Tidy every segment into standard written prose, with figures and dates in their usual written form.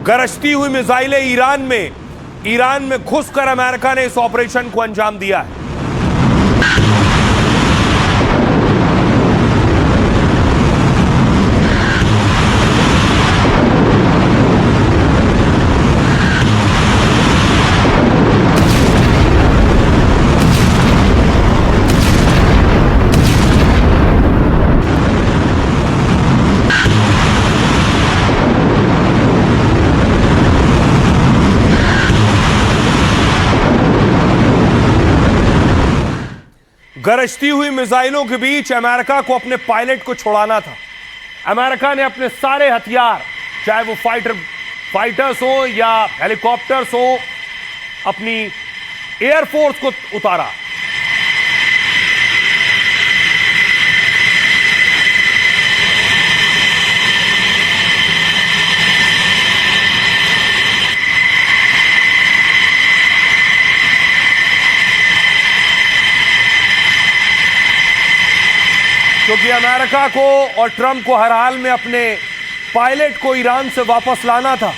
गरजती हुई मिसाइलें ईरान में घुसकर अमेरिका ने इस ऑपरेशन को अंजाम दिया है। गरजती हुई मिसाइलों के बीच अमेरिका को अपने पायलट को छुड़ाना था। अमेरिका ने अपने सारे हथियार, चाहे वो फाइटर्स हो या हेलीकॉप्टर्स हो, अपनी एयरफोर्स को उतारा। क्योंकि अमेरिका को और ट्रंप को हर हाल में अपने पायलट को ईरान से वापस लाना था,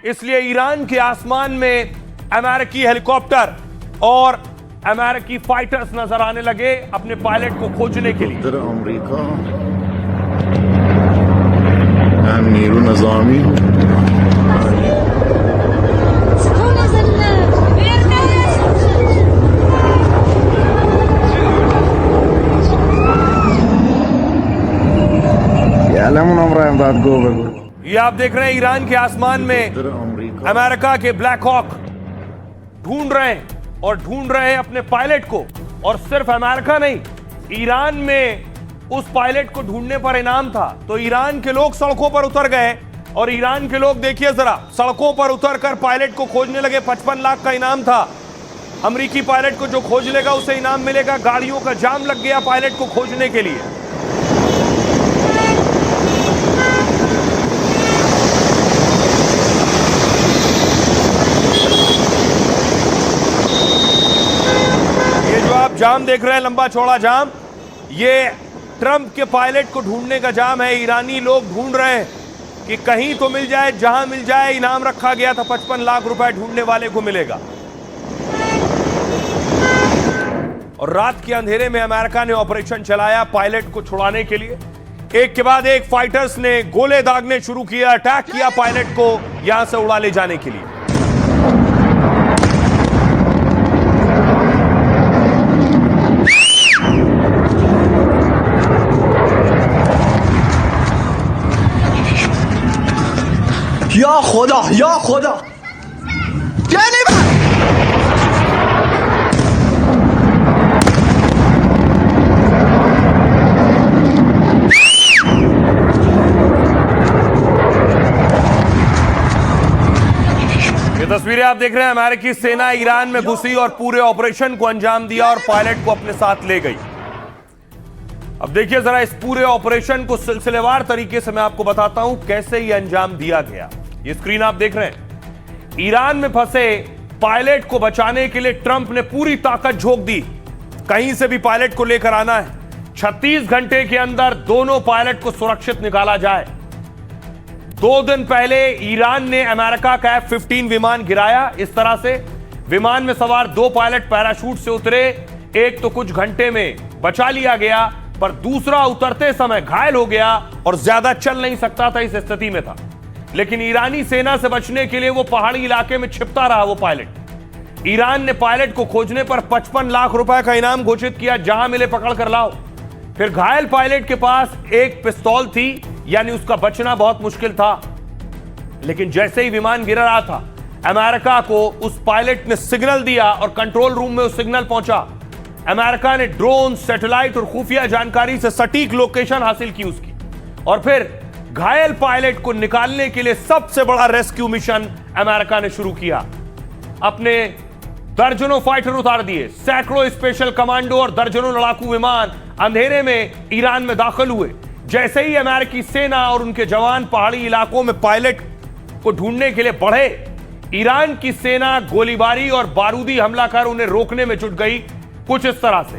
इसलिए ईरान के आसमान में अमेरिकी हेलीकॉप्टर और अमेरिकी फाइटर्स नजर आने लगे अपने पायलट को खोजने के लिए। अमेरिका नीरू नज़ामी ये आप देख रहे हैं ईरान के आसमान में अमेरिका के ब्लैक हॉक ढूंढ रहे हैं अपने पायलट को। और सिर्फ अमेरिका नहीं, ईरान में उस पायलट को ढूंढने पर इनाम था, तो ईरान के लोग सड़कों पर उतर गए। और ईरान के लोग देखिए जरा, सड़कों पर उतरकर पायलट को खोजने लगे। 55 लाख का इनाम था। अमेरिकी पायलट को जो खोज लेगा उसे इनाम मिलेगा। गाड़ियों का जाम लग गया पायलट को खोजने के लिए। जाम देख रहे हैं, लंबा चौड़ा जाम, ये ट्रंप के पायलट को ढूंढने का जाम है। ईरानी लोग ढूंढ रहे हैं कि कहीं तो मिल जाए, जहां मिल जाए। इनाम रखा गया था 55 लाख रुपए ढूंढने वाले को मिलेगा। और रात के अंधेरे में अमेरिका ने ऑपरेशन चलाया पायलट को छुड़ाने के लिए। एक के बाद एक फाइटर्स ने गोले दागने शुरू किया, अटैक किया पायलट को यहां से उड़ा ले जाने के लिए। या खुदा, या खुदा, ये तस्वीरें आप देख रहे हैं, अमेरिकी सेना ईरान में घुसी और पूरे ऑपरेशन को अंजाम दिया और पायलट को अपने साथ ले गई। अब देखिए जरा इस पूरे ऑपरेशन को सिलसिलेवार तरीके से मैं आपको बताता हूं कैसे ये अंजाम दिया गया। ये स्क्रीन आप देख रहे हैं, ईरान में फंसे पायलट को बचाने के लिए ट्रंप ने पूरी ताकत झोंक दी। कहीं से भी पायलट को लेकर आना है। 36 घंटे के अंदर दोनों पायलट को सुरक्षित निकाला जाए। 2 दिन पहले ईरान ने अमेरिका का F-15 विमान गिराया। इस तरह से विमान में सवार 2 पायलट पैराशूट से उतरे। एक तो कुछ घंटे में बचा लिया गया, पर दूसरा उतरते समय घायल हो गया और ज्यादा चल नहीं सकता था, इस स्थिति में था। लेकिन ईरानी सेना से बचने के लिए वो पहाड़ी इलाके में छिपता रहा वो पायलट। ईरान ने पायलट को खोजने पर 55 लाख रुपए का इनाम घोषित किया, जहां मिले पकड़ कर लाओ। फिर घायल पायलट के पास एक पिस्तौल थी, यानी उसका बचना बहुत मुश्किल था। लेकिन जैसे ही विमान गिर रहा था, अमेरिका को उस पायलट ने सिग्नल दिया और कंट्रोल रूम में वो सिग्नल पहुंचा। अमेरिका ने ड्रोन, सैटेलाइट और खुफिया जानकारी से सटीक लोकेशन हासिल की उसकी, और फिर घायल पायलट को निकालने के लिए सबसे बड़ा रेस्क्यू मिशन अमेरिका ने शुरू किया। अपने दर्जनों फाइटर उतार दिए, सैकड़ों स्पेशल कमांडो और दर्जनों लड़ाकू विमान अंधेरे में ईरान में दाखिल हुए। जैसे ही अमेरिकी सेना और उनके जवान पहाड़ी इलाकों में पायलट को ढूंढने के लिए बढ़े, ईरान की सेना गोलीबारी और बारूदी हमला कर उन्हें रोकने में जुट गई, कुछ इस तरह से।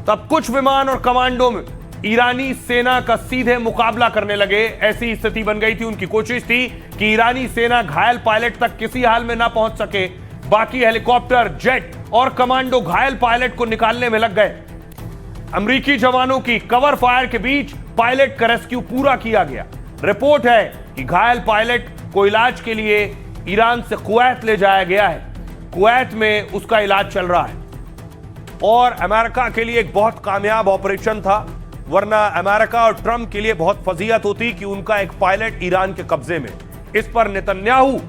तब कुछ विमान और कमांडो में ईरानी सेना का सीधे मुकाबला करने लगे। ऐसी स्थिति बन गई थी। उनकी कोशिश थी कि ईरानी सेना घायल पायलट तक किसी हाल में ना पहुंच सके। बाकी हेलीकॉप्टर, जेट और कमांडो घायल पायलट को निकालने में लग गए। अमेरिकी जवानों की कवर फायर के बीच पायलट का रेस्क्यू पूरा किया गया। रिपोर्ट है कि घायल पायलट को इलाज के लिए ईरान से कुवैत ले जाया गया है। कुवैत में उसका इलाज चल रहा है। और अमेरिका के लिए एक बहुत कामयाब ऑपरेशन था, वरना अमेरिका और ट्रंप के लिए बहुत फजीहत होती कि उनका एक पायलट ईरान के कब्जे में। इस पर नेतन्याहू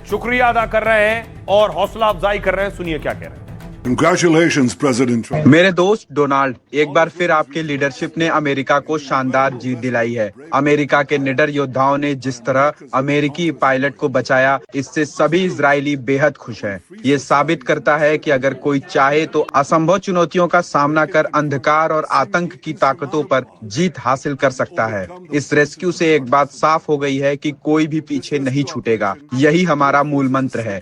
शुक्रिया अदा कर रहे हैं और हौसला अफजाई कर रहे हैं। सुनिए क्या कह रहे हैं। Congratulations, President Trump. मेरे दोस्त डोनाल्ड, एक बार फिर आपके लीडरशिप ने अमेरिका को शानदार जीत दिलाई है। अमेरिका के निडर योद्धाओं ने जिस तरह अमेरिकी पायलट को बचाया, इससे सभी इजरायली बेहद खुश हैं। ये साबित करता है कि अगर कोई चाहे तो असंभव चुनौतियों का सामना कर अंधकार और आतंक की ताकतों पर जीत हासिल कर सकता है। इस रेस्क्यू से एक बात साफ हो गई है कि कोई भी पीछे नहीं छूटेगा। यही हमारा मूल मंत्र है।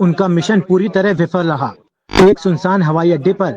उनका मिशन पूरी तरह विफल रहा। एक सुनसान हवाई अड्डे पर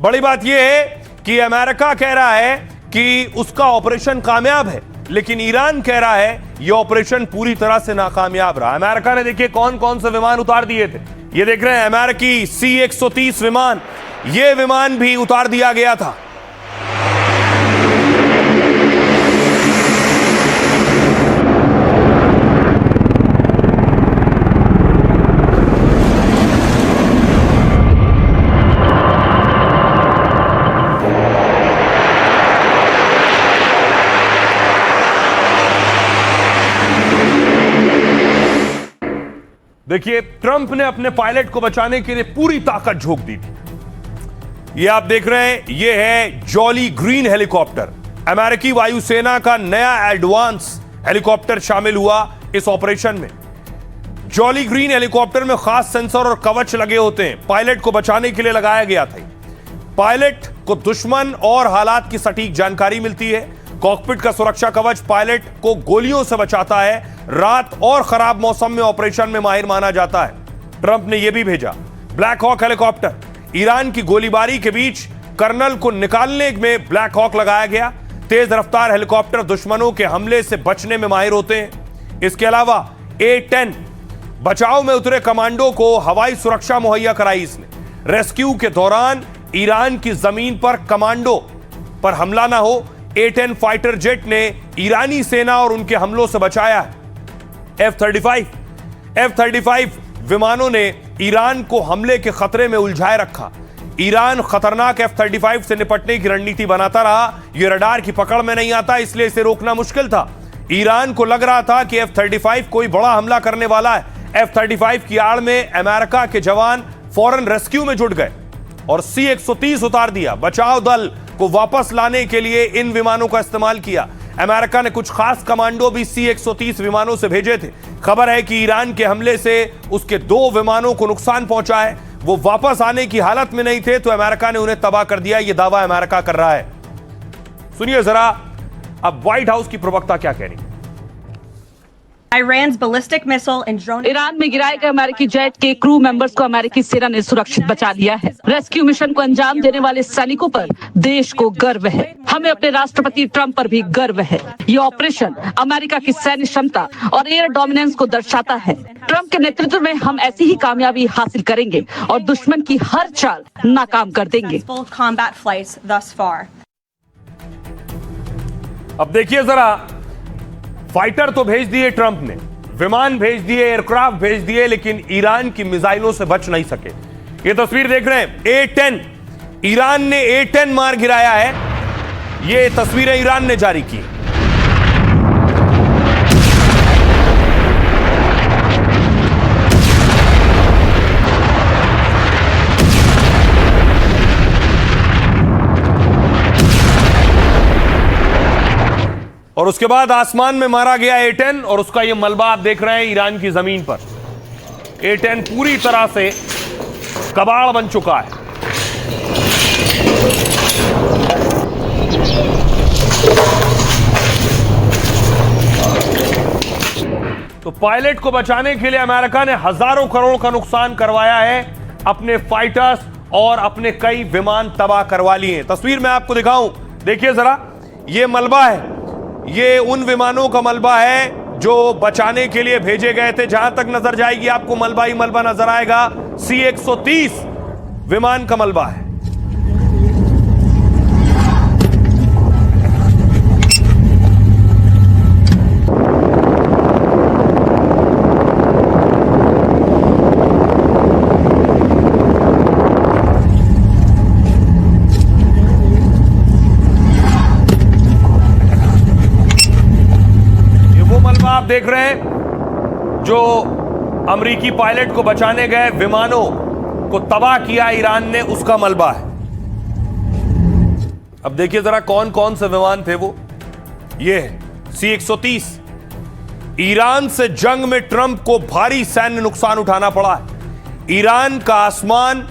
बड़ी बात यह है कि अमेरिका कह रहा है कि उसका ऑपरेशन कामयाब है, लेकिन ईरान कह रहा है यह ऑपरेशन पूरी तरह से नाकामयाब रहा। अमेरिका ने देखिए कौन कौन से विमान उतार दिए थे। ये देख रहे हैं अमेरिकी C-130 विमान, ये विमान भी उतार दिया गया था। देखिए, ट्रंप ने अपने पायलट को बचाने के लिए पूरी ताकत झोंक दी थी। ये आप देख रहे हैं, ये है जॉली ग्रीन हेलीकॉप्टर। अमेरिकी वायुसेना का नया एडवांस हेलीकॉप्टर शामिल हुआ इस ऑपरेशन में। जॉली ग्रीन हेलीकॉप्टर में खास सेंसर और कवच लगे होते हैं। पायलट को बचाने के लिए लगाया गया था। पायलट को दुश्मन और हालात की सटीक जानकारी मिलती है। कॉकपिट का सुरक्षा कवच पायलट को गोलियों से बचाता है। रात और खराब मौसम में ऑपरेशन में माहिर माना जाता है। ट्रंप ने यह भी भेजा ब्लैक हॉक हेलीकॉप्टर। ईरान की गोलीबारी के बीच कर्नल को निकालने में ब्लैक हॉक लगाया गया। तेज रफ्तार हेलीकॉप्टर दुश्मनों के हमले से बचने में माहिर होते हैं। इसके अलावा A-10 बचाव में उतरे कमांडो को हवाई सुरक्षा मुहैया कराई इसने। रेस्क्यू के दौरान ईरान की जमीन पर कमांडो पर हमला ना हो, A-10 फाइटर जेट ने ईरानी सेना और उनके हमलों से बचाया है। F-35 विमानों ने ईरान को हमले के खतरे में उलझाए रखा। ईरान खतरनाक F-35 से निपटने की रणनीति बनाता रहा। यह रडार की पकड़ में नहीं आता, इसलिए इसे रोकना मुश्किल था। ईरान को लग रहा था कि F-35 कोई बड़ा हमला करने वाला है। F-35 की आड़ में अमेरिका के जवान फौरन रेस्क्यू में जुट गए और C-130 उतार दिया। बचाव दल को वापस लाने के लिए इन विमानों का इस्तेमाल किया। अमेरिका ने कुछ खास कमांडो भी C-130 विमानों से भेजे थे। खबर है कि ईरान के हमले से उसके 2 विमानों को नुकसान पहुंचा है। वो वापस आने की हालत में नहीं थे, तो अमेरिका ने उन्हें तबाह कर दिया। यह दावा अमेरिका कर रहा है। सुनिए जरा अब व्हाइट हाउस की प्रवक्ता क्या कह रही है। Iran's ballistic missile and drone. Iran में गिराए गए अमेरिकी जेट के क्रू मेंबर्स को अमेरिकी सेना ने सुरक्षित बचा लिया है। रेस्क्यू मिशन को अंजाम देने वाले सैनिकों पर देश को गर्व है। हमें अपने राष्ट्रपति ट्रंप पर भी गर्व है। ये ऑपरेशन अमेरिका की सैन्य क्षमता और एयर डोमिनेंस को दर्शाता है। ट्रंप के नेतृत्व में हम ऐसी ही कामयाबी हासिल करेंगे और दुश्मन की हर चाल नाकाम कर देंगे। Full combat flights thus far. अब देखिए जरा, फाइटर तो भेज दिए ट्रंप ने, विमान भेज दिए, एयरक्राफ्ट भेज दिए, लेकिन ईरान की मिसाइलों से बच नहीं सके। ये तस्वीर देख रहे हैं, A-10 ईरान ने A-10 मार गिराया है। ये तस्वीरें ईरान ने जारी की। और उसके बाद आसमान में मारा गया A-10 और उसका ये मलबा आप देख रहे हैं ईरान की जमीन पर। A-10 पूरी तरह से कबाड़ बन चुका है। तो पायलट को बचाने के लिए अमेरिका ने हजारों करोड़ का नुकसान करवाया है, अपने फाइटर्स और अपने कई विमान तबाह करवा लिए हैं। तस्वीर मैं आपको दिखाऊं, देखिए जरा, ये मलबा है, ये उन विमानों का मलबा है जो बचाने के लिए भेजे गए थे। जहां तक नजर जाएगी आपको मलबा ही मलबा नजर आएगा। C-130 विमान का मलबा है। आप देख रहे हैं जो अमेरिकी पायलट को बचाने गए विमानों को तबाह किया ईरान ने, उसका मलबा है। अब देखिए जरा कौन कौन से विमान थे वो। ये है C-130। ईरान से जंग में ट्रंप को भारी सैन्य नुकसान उठाना पड़ा है। ईरान का आसमान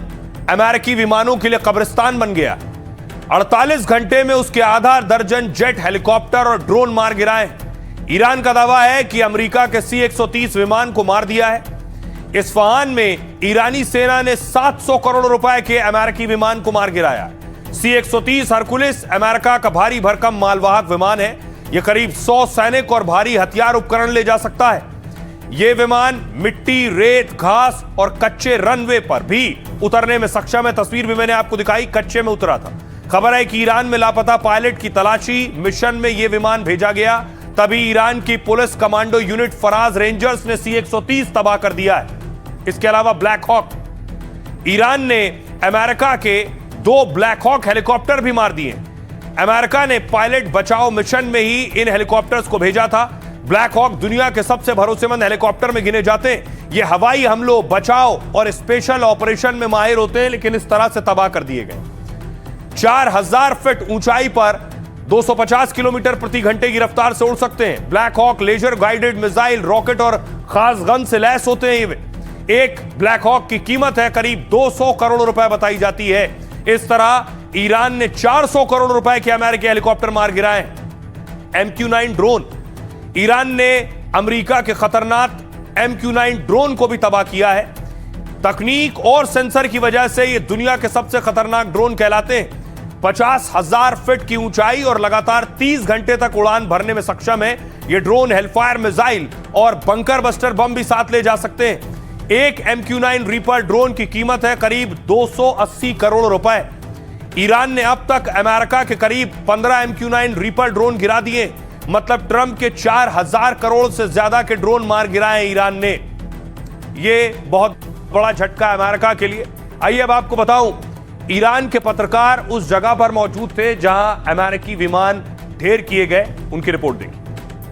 अमेरिकी विमानों के लिए कब्रिस्तान बन गया। 48 घंटे में उसके आधा दर्जन जेट, हेलीकॉप्टर और ड्रोन मार गिराए। ईरान का दावा है कि अमेरिका के C-130 विमान को मार दिया है। इस्फहान में ईरानी सेना ने 700 करोड़ रुपए के अमेरिकी विमान को मार गिराया। C-130 हरकुलिस अमेरिका का भारी भरकम मालवाहक विमान है। यह करीब 100 सैनिक और भारी हथियार उपकरण ले जा सकता है। यह विमान मिट्टी, रेत, घास और कच्चे रनवे पर भी उतरने में सक्षम है। तस्वीर भी मैंने आपको दिखाई, कच्चे में उतरा था। खबर है कि ईरान में लापता पायलट की तलाशी मिशन में यह विमान भेजा गया। तभी ईरान की police commando unit Faraz rangers ने C-130 तबाह कर दिया है। इसके अलावा ब्लैक हॉक, ईरान ने अमेरिका के 2 ब्लैक हॉक हेलीकॉप्टर भी मार दिए। अमेरिका ने पायलट बचाओ मिशन में ही इन हेलीकॉप्टर्स को भेजा था। ब्लैक हॉक दुनिया के सबसे भरोसेमंद हेलीकॉप्टर में गिने जाते हैं। ये हवाई हमलों, बचाव और स्पेशल ऑपरेशन में माहिर होते हैं, लेकिन इस तरह से तबाह कर दिए गए। 4000 फीट ऊंचाई पर 250 किलोमीटर प्रति घंटे की रफ्तार से उड़ सकते हैं। Black Hawk laser guided missile, rocket और खास गन से लैस होते हैं। ये एक ब्लैक हॉक की कीमत है करीब 200 करोड़ रुपए बताई जाती है। इस तरह ईरान ने 400 करोड़ रुपए के अमेरिकी हेलीकॉप्टर मार गिराए। MQ-9 ड्रोन, ईरान ने अमेरिका के खतरनाक MQ-9 ड्रोन को भी तबाह किया है। तकनीक और सेंसर की वजह से ये दुनिया के सबसे खतरनाक ड्रोन कहलाते हैं। 50,000 फीट की ऊंचाई और लगातार 30 घंटे तक उड़ान भरने में सक्षम है। यह ड्रोन हेलफायर मिसाइल और बंकर बस्टर बम भी साथ ले जा सकते हैं। एक MQ-9 रीपर ड्रोन की कीमत है करीब 280 करोड़ रुपए। ईरान ने अब तक अमेरिका के करीब 15 MQ-9 रीपर ड्रोन गिरा दिए। मतलब ट्रंप के 4000 करोड़ से ज्यादा के ड्रोन मार गिराए ईरान ने। यह बहुत बड़ा झटका है अमेरिका के लिए। आइए अब आपको बताऊं, ईरान के पत्रकार उस जगह पर मौजूद थे जहां अमेरिकी विमान ढेर किए गए। उनकी रिपोर्ट देखिए।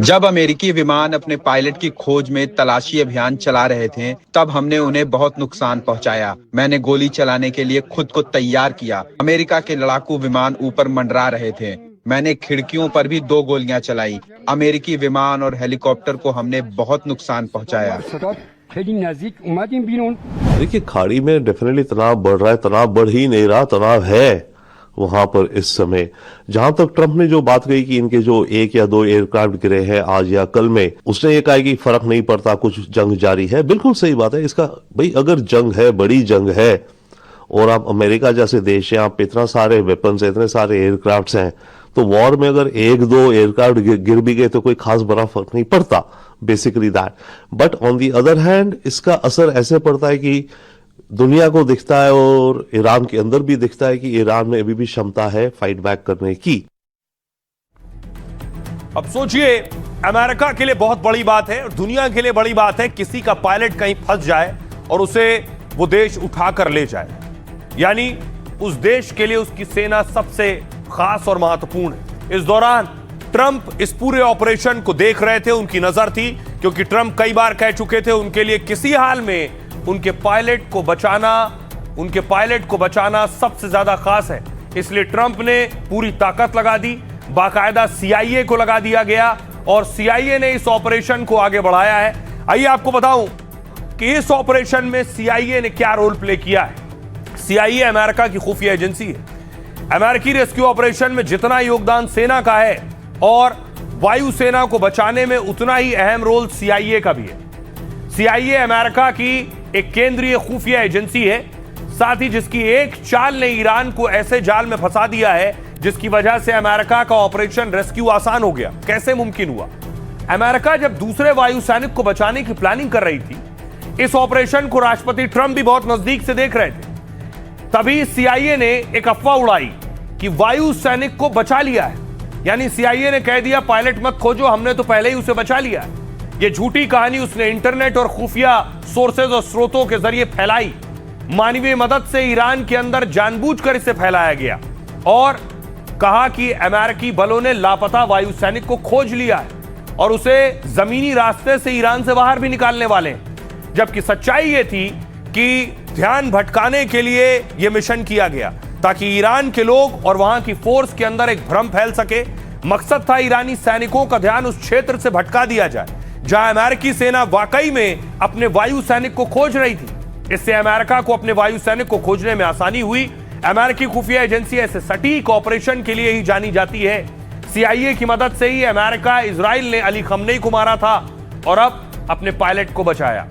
जब अमेरिकी विमान अपने पायलट की खोज में तलाशी अभियान चला रहे थे, तब हमने उन्हें बहुत नुकसान पहुंचाया। मैंने गोली चलाने के लिए खुद को तैयार किया। अमेरिका के लड़ाकू विमान ऊपर मंडरा रहे थे। मैंने खिड़कियों पर भी 2 गोलियां चलाई। अमेरिकी विमान और हेलीकॉप्टर को हमने बहुत नुकसान पहुंचाया। देखिए, खाड़ी में डेफिनेटली तनाव बढ़ रहा है। तनाव बढ़ ही नहीं रहा, तनाव है वहां पर इस समय। जहां तक ट्रंप ने जो बात कही कि इनके जो 1 या 2 एयरक्राफ्ट गिरे हैं आज या कल में, उसने ये कहा कि फर्क नहीं पड़ता, कुछ जंग जारी है। बिल्कुल सही बात है। इसका भाई अगर जंग है, बड़ी जंग है, और आप अमेरिका जैसे देश है, आप इतना सारे वेपन्स, इतने सारे एयरक्राफ्ट हैं, तो वॉर में अगर 1-2 एयरक्राफ्ट गिर भी गए तो कोई खास बड़ा फर्क नहीं पड़ता, basically that. But on the other hand इसका असर ऐसे पड़ता है कि दुनिया को दिखता है और ईरान के अंदर भी दिखता है कि ईरान में अभी भी क्षमता है फाइट बैक करने की। अब सोचिए, अमेरिका के लिए बहुत बड़ी बात है और दुनिया के लिए बड़ी बात है किसी का पायलट कहीं फंस जाए और उसे वो देश उठाकर ले जाए। यानी उस देश के लिए उसकी सेना सबसे खास और महत्वपूर्ण है। इस दौरान ट्रंप इस पूरे ऑपरेशन को देख रहे थे, उनकी नजर थी, क्योंकि ट्रंप कई बार कह चुके थे उनके लिए किसी हाल में उनके पायलट को बचाना सबसे ज्यादा खास है। इसलिए ट्रंप ने पूरी ताकत लगा दी। बाकायदा CIA को लगा दिया गया और CIA ने इस ऑपरेशन को आगे बढ़ाया है। आइए आपको बताऊं कि इस ऑपरेशन में CIA ने क्या रोल प्ले किया है। CIA अमेरिका की खुफिया एजेंसी है। अमेरिकी रेस्क्यू ऑपरेशन में जितना योगदान सेना का है और वायुसेना को बचाने में उतना ही अहम रोल CIA का भी है। CIA अमेरिका की एक केंद्रीय खुफिया एजेंसी है, साथ ही जिसकी एक चाल ने ईरान को ऐसे जाल में फंसा दिया है जिसकी वजह से अमेरिका का ऑपरेशन रेस्क्यू आसान हो गया। कैसे मुमकिन हुआ? अमेरिका जब दूसरे वायु सैनिक को बचाने की प्लानिंग कर रही थी, इस ऑपरेशन को राष्ट्रपति ट्रंप भी बहुत नजदीक से देख रहे थे, तभी CIA ने एक अफवाह उड़ाई कि वायु सैनिक को बचा लिया है। यानी CIA ने कह दिया पायलट मत खोजो, हमने तो पहले ही उसे बचा लिया है। यह झूठी कहानी उसने इंटरनेट और खुफिया सोर्सेज और स्रोतों के जरिए फैलाई। मानवीय मदद से ईरान के अंदर जानबूझकर इसे फैलाया गया और कहा कि अमेरिकी बलों ने लापता वायु सैनिक को खोज लिया है और उसे जमीनी रास्ते से ईरान से बाहर भी निकालने वाले हैं। जबकि सच्चाई यह थी कि ध्यान भटकाने के लिए यह मिशन किया गया ताकि ईरान के लोग और वहां की फोर्स के अंदर एक भ्रम फैल सके। मकसद था ईरानी सैनिकों का ध्यान उस क्षेत्र से भटका दिया जाए जहां अमेरिकी सेना वाकई में अपने वायु सैनिक को खोज रही थी। इससे अमेरिका को अपने वायु सैनिक को खोजने में आसानी हुई। अमेरिकी खुफिया एजेंसी ऐसे सटीक ऑपरेशन के लिए ही जानी जाती है। CIA की मदद से ही अमेरिका इजराइल ने अली खमनेई को मारा था और अब अपने पायलट को बचाया।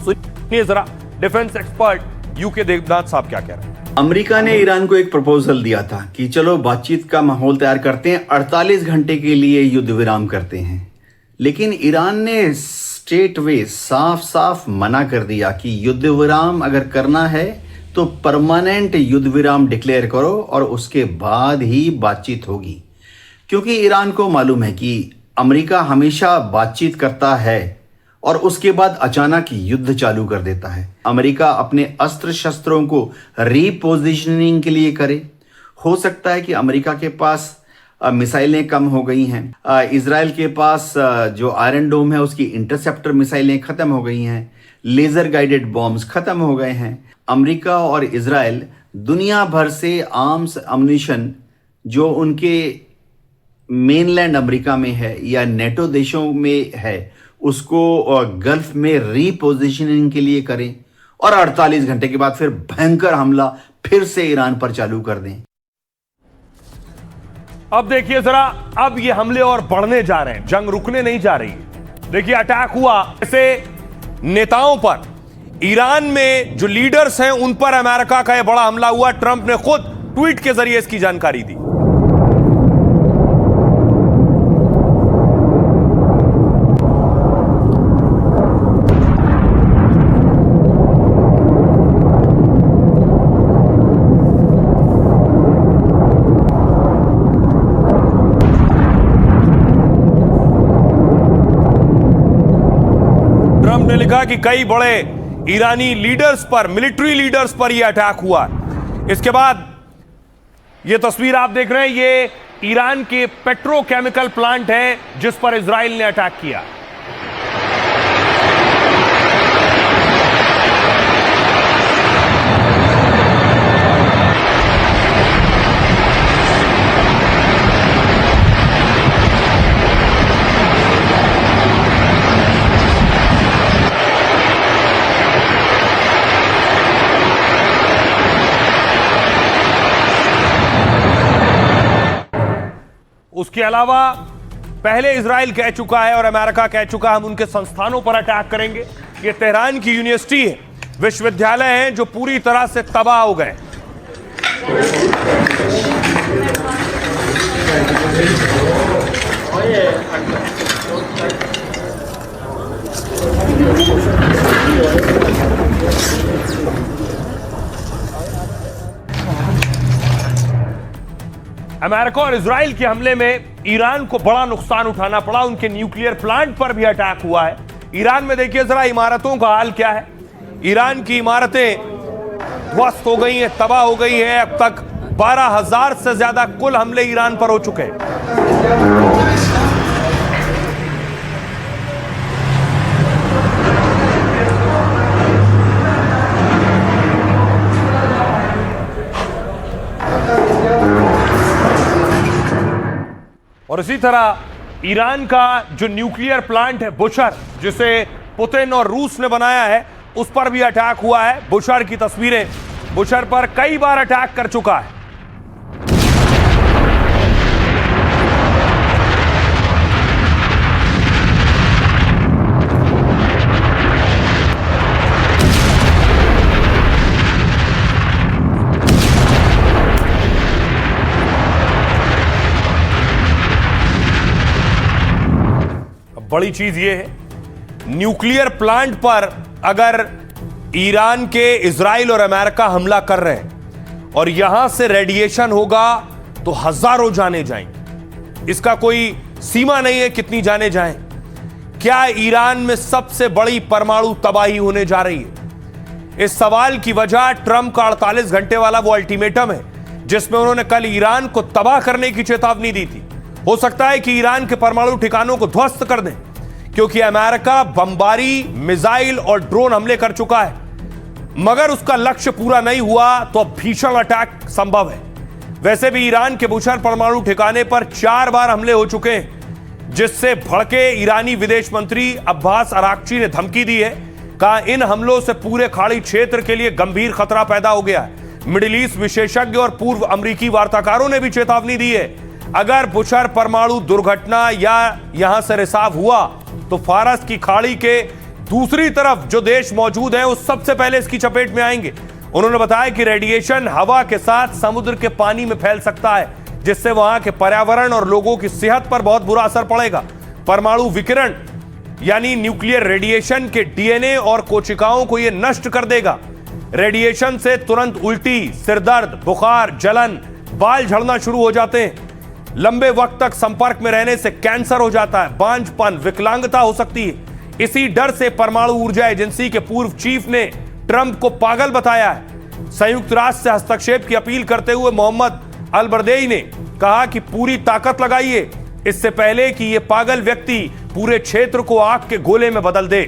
सुनिए जरा डिफेंस एक्सपर्ट यूके देवनाथ साहब क्या कह रहे हैं। अमेरिका ने ईरान को एक प्रपोजल दिया था कि चलो बातचीत का माहौल तैयार करते हैं, 48 घंटे के लिए युद्ध विराम करते हैं। लेकिन ईरान ने स्ट्रेट वे साफ साफ मना कर दिया कि युद्ध विराम अगर करना है तो परमानेंट युद्ध विराम डिक्लेयर करो और उसके बाद ही बातचीत होगी। क्योंकि ईरान को मालूम है कि अमेरिका हमेशा बातचीत करता है और उसके बाद अचानक युद्ध चालू कर देता है। अमेरिका अपने अस्त्र शस्त्रों को रीपोजिशनिंग के लिए करे। हो सकता है कि अमेरिका के पास मिसाइलें कम हो गई हैं, इजराइल के पास जो आयरन डोम है उसकी इंटरसेप्टर मिसाइलें खत्म हो गई हैं, लेजर गाइडेड बॉम्ब्स खत्म हो गए हैं। अमेरिका और इजराइल दुनिया भर से आर्म्स अम्यूनिशन जो उनके मेनलैंड अमेरिका में है या नेटो देशों में है उसको गल्फ में रीपोजिशनिंग के लिए करें और 48 घंटे के बाद फिर भयंकर हमला फिर से ईरान पर चालू कर दें। अब देखिए जरा, अब ये हमले और बढ़ने जा रहे हैं, जंग रुकने नहीं जा रही है। देखिए अटैक हुआ, ऐसे नेताओं पर, ईरान में जो लीडर्स हैं उन पर अमेरिका का यह बड़ा हमला हुआ। ट्रंप ने खुद ट्वीट के जरिए इसकी जानकारी दी। ट्रंप ने लिखा कि कई बड़े ईरानी लीडर्स पर, मिलिट्री लीडर्स पर यह अटैक हुआ। इसके बाद यह तस्वीर आप देख रहे हैं, ये ईरान के पेट्रोकेमिकल प्लांट है जिस पर इजराइल ने अटैक किया। उसके अलावा पहले इजराइल कह चुका है और अमेरिका कह चुका है हम उनके संस्थानों पर अटैक करेंगे। ये तेहरान की यूनिवर्सिटी है, विश्वविद्यालय हैं जो पूरी तरह से तबाह हो गए। अमेरिका और इजराइल के हमले में ईरान को बड़ा नुकसान उठाना पड़ा। उनके न्यूक्लियर प्लांट पर भी अटैक हुआ है। ईरान में देखिए जरा इमारतों का हाल क्या है। ईरान की इमारतें ध्वस्त हो गई हैं, तबाह हो गई हैं। अब तक 12,000 से ज्यादा कुल हमले ईरान पर हो चुके हैं। इसी तरह ईरान का जो न्यूक्लियर प्लांट है बुशर, जिसे पुतिन और रूस ने बनाया है, उस पर भी अटैक हुआ है। बुशर की तस्वीरें, बुशर पर कई बार अटैक कर चुका है। बड़ी चीज यह है, न्यूक्लियर प्लांट पर अगर ईरान के इजराइल और अमेरिका हमला कर रहे हैं और यहां से रेडिएशन होगा तो हजारों जाने जाएंगे। इसका कोई सीमा नहीं है कितनी जाने जाएं। क्या ईरान में सबसे बड़ी परमाणु तबाही होने जा रही है? इस सवाल की वजह ट्रंप का 48 घंटे वाला वो अल्टीमेटम है, जिसमें उन्होंने कल ईरान को तबाह करने की चेतावनी दी थी। हो सकता है कि ईरान के परमाणु ठिकानों को ध्वस्त कर दें, क्योंकि अमेरिका बमबारी, मिसाइल और ड्रोन हमले कर चुका है। मगर उसका लक्ष्य पूरा नहीं हुआ तो अब भीषण अटैक संभव है। वैसे भी ईरान के बुशर परमाणु ठिकाने पर 4 बार हमले हो चुके हैं, जिससे भड़के ईरानी विदेश मंत्री अब्बास अराक्ची ने धमकी दी है। कहा इन हमलों से पूरे खाड़ी क्षेत्र के लिए गंभीर खतरा पैदा हो गया है। मिडिल ईस्ट विशेषज्ञ और पूर्व अमेरिकी वार्ताकारों ने भी चेतावनी दी है, अगर बुशर परमाणु दुर्घटना या यहां से रिसाव हुआ तो फारस की खाड़ी के दूसरी तरफ जो देश मौजूद हैं, वो सबसे पहले इसकी चपेट में आएंगे। उन्होंने बताया कि रेडिएशन हवा के साथ समुद्र के पानी में फैल सकता है, जिससे वहां के पर्यावरण और लोगों की सेहत पर बहुत बुरा असर पड़ेगा। परमाणु विकिरण यानी न्यूक्लियर रेडिएशन के डीएनए और कोशिकाओं को यह नष्ट कर देगा। रेडिएशन से तुरंत उल्टी, सिरदर्द, बुखार, जलन, बाल झड़ना शुरू हो जाते हैं। लंबे वक्त तक संपर्क में रहने से कैंसर हो जाता है, बांझपन, विकलांगता हो सकती है। इसी डर से परमाणु ऊर्जा एजेंसी के पूर्व चीफ ने ट्रंप को पागल बताया है। संयुक्त राष्ट्र से हस्तक्षेप की अपील करते हुए मोहम्मद अल बरदेई ने कहा कि पूरी ताकत लगाइए, इससे पहले कि यह पागल व्यक्ति पूरे क्षेत्र को आग के गोले में बदल दे।